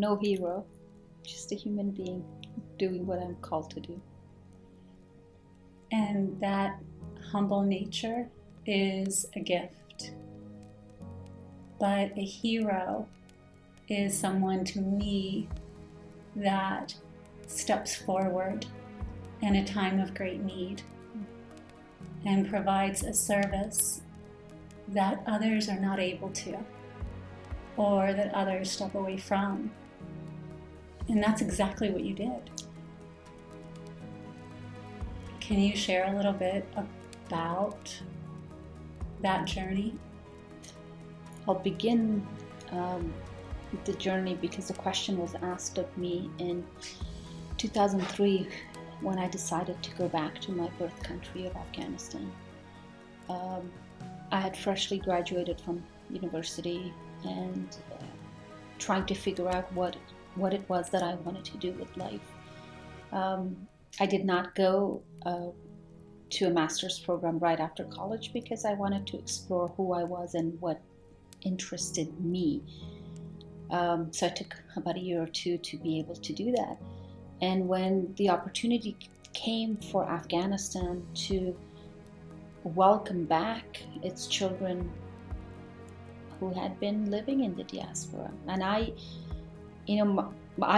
no hero, just a human being doing what I'm called to do. And that humble nature is a gift. But a hero is someone, to me, that steps forward in a time of great need and provides a service that others are not able to, or that others step away from. And that's exactly what you did. Can you share a little bit about that journey? I'll begin with the journey because the question was asked of me in 2003 when I decided to go back to my birth country of Afghanistan. I had freshly graduated from university and trying to figure out what it was that I wanted to do with life. I did not go to a master's program right after college because I wanted to explore who I was and what interested me. So it took about a year or two to be able to do that. And when the opportunity came for Afghanistan to welcome back its children who had been living in the diaspora, and I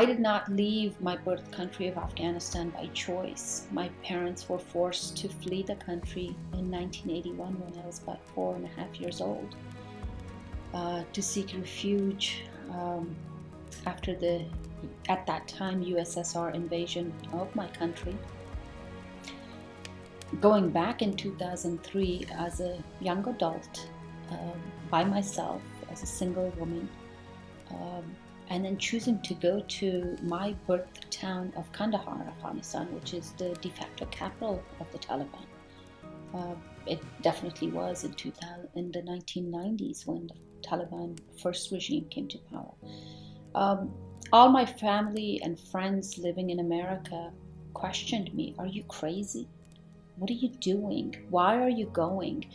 did not leave my birth country of Afghanistan by choice. My parents were forced to flee the country in 1981 when I was about 4.5 years old to seek refuge after the, at that time, USSR invasion of my country. Going back in 2003 as a young adult, by myself, as a single woman, and then choosing to go to my birth town of Kandahar, Afghanistan, which is the de facto capital of the Taliban. It definitely was in the 1990s when the Taliban first regime came to power. All my family and friends living in America questioned me. Are you crazy? What are you doing? Why are you going?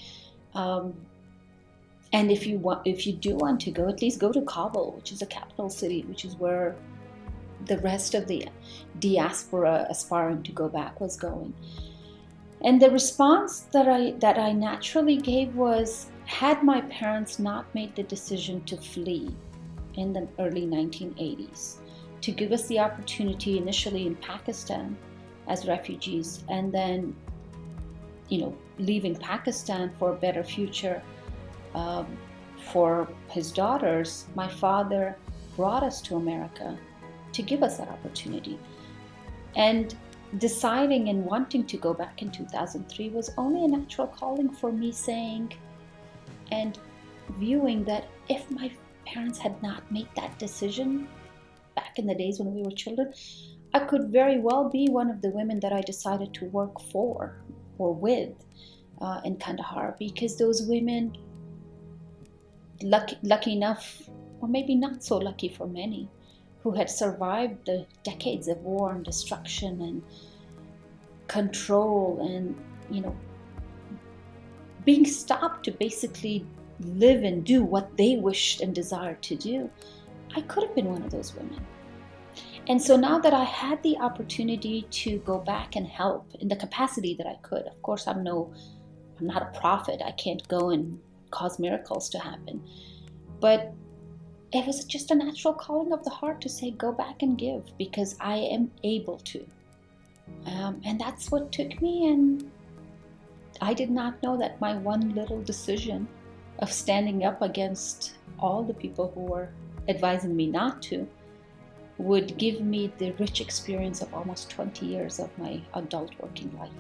And if you do want to go, at least go to Kabul, which is the capital city, which is where the rest of the diaspora aspiring to go back was going. And the response that I naturally gave was, had my parents not made the decision to flee in the early 1980s, to give us the opportunity initially in Pakistan as refugees, and then, leaving Pakistan for a better future for his daughters, my father brought us to America to give us that opportunity. And deciding and wanting to go back in 2003 was only a natural calling for me, saying and viewing that if my parents had not made that decision back in the days when we were children, I could very well be one of the women that I decided to work for or with in Kandahar, because those women, lucky enough, or maybe not so lucky for many, who had survived the decades of war and destruction and control and, being stopped to basically live and do what they wished and desired to do, I could have been one of those women. And so now that I had the opportunity to go back and help in the capacity that I could, of course I'm not a prophet, I can't go and cause miracles to happen, but it was just a natural calling of the heart to say, go back and give, because I am able to. And that's what took me, and I did not know that my one little decision of standing up against all the people who were advising me not to would give me the rich experience of almost 20 years of my adult working life.